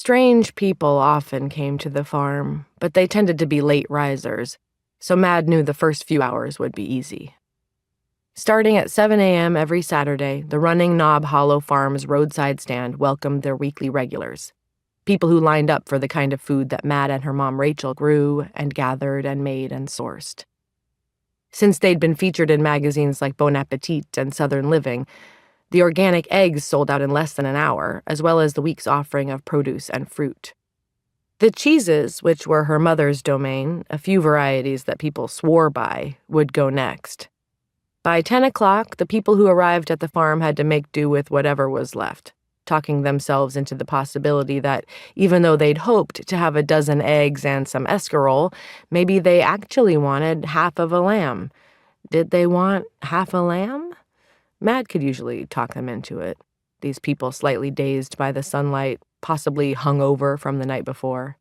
Strange people often came to the farm, but they tended to be late risers, so Mad knew the first few hours would be easy. Starting at 7 a.m. every Saturday, the Running Knob Hollow Farm's roadside stand welcomed their weekly regulars, people who lined up for the kind of food that Mad and her mom Rachel grew and gathered and made and sourced. Since they'd been featured in magazines like Bon Appetit and Southern Living, the organic eggs sold out in less than an hour, as well as the week's offering of produce and fruit. The cheeses, which were her mother's domain, a few varieties that people swore by, would go next. By 10 o'clock, the people who arrived at the farm had to make do with whatever was left, talking themselves into the possibility that even though they'd hoped to have a dozen eggs and some escarole, maybe they actually wanted half of a lamb. Did they want half a lamb? Mad could usually talk them into it, these people slightly dazed by the sunlight, possibly hungover from the night before.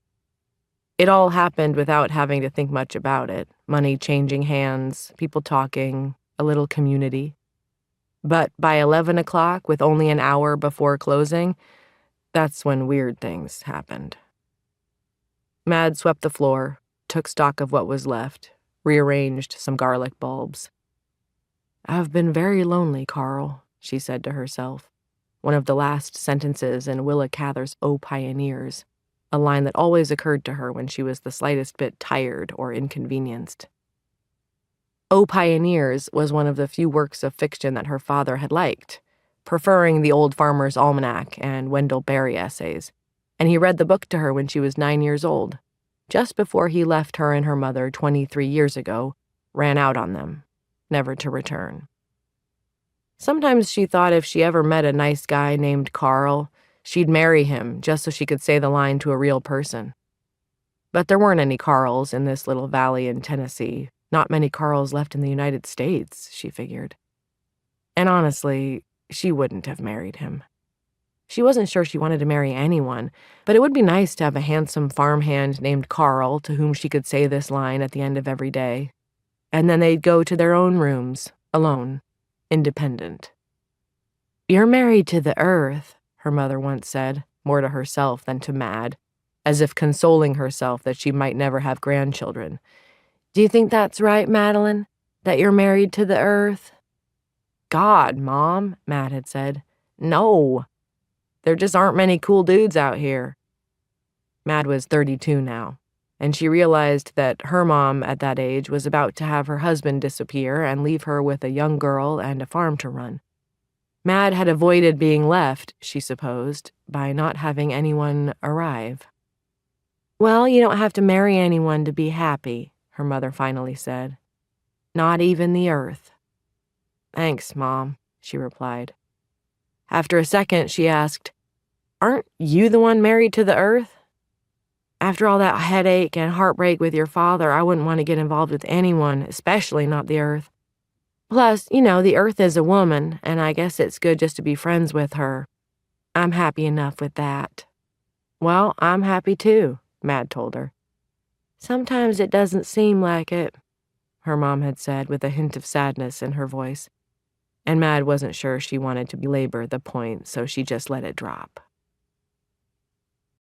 It all happened without having to think much about it. Money changing hands, people talking, a little community. But by 11 o'clock, with only an hour before closing, that's when weird things happened. Mad swept the floor, took stock of what was left, rearranged some garlic bulbs. "I've been very lonely, Carl," she said to herself, one of the last sentences in Willa Cather's O Pioneers, a line that always occurred to her when she was the slightest bit tired or inconvenienced. O Pioneers was one of the few works of fiction that her father had liked, preferring the Old Farmer's Almanac and Wendell Berry essays, and he read the book to her when she was 9 years old, just before he left her and her mother 23 years ago, ran out on them, never to return. Sometimes she thought if she ever met a nice guy named Carl, she'd marry him just so she could say the line to a real person. But there weren't any Carls in this little valley in Tennessee, not many Carls left in the United States, she figured. And honestly, she wouldn't have married him. She wasn't sure she wanted to marry anyone, but it would be nice to have a handsome farmhand named Carl to whom she could say this line at the end of every day. And then they'd go to their own rooms, alone, independent. "You're married to the earth," her mother once said, more to herself than to Mad, as if consoling herself that she might never have grandchildren. "Do you think that's right, Madeline, that you're married to the earth?" "God, Mom," Mad had said, "no. There just aren't many cool dudes out here." Mad was 32 now, and she realized that her mom at that age was about to have her husband disappear and leave her with a young girl and a farm to run. Mad had avoided being left, she supposed, by not having anyone arrive. "Well, you don't have to marry anyone to be happy," her mother finally said. "Not even the earth." "Thanks, Mom," she replied. After a second, she asked, "Aren't you the one married to the earth? After all that headache and heartbreak with your father, I wouldn't want to get involved with anyone, especially not the earth. Plus, the earth is a woman, and I guess it's good just to be friends with her. I'm happy enough with that." "Well, I'm happy too," Mad told her. "Sometimes it doesn't seem like it," her mom had said with a hint of sadness in her voice, and Mad wasn't sure she wanted to belabor the point, so she just let it drop.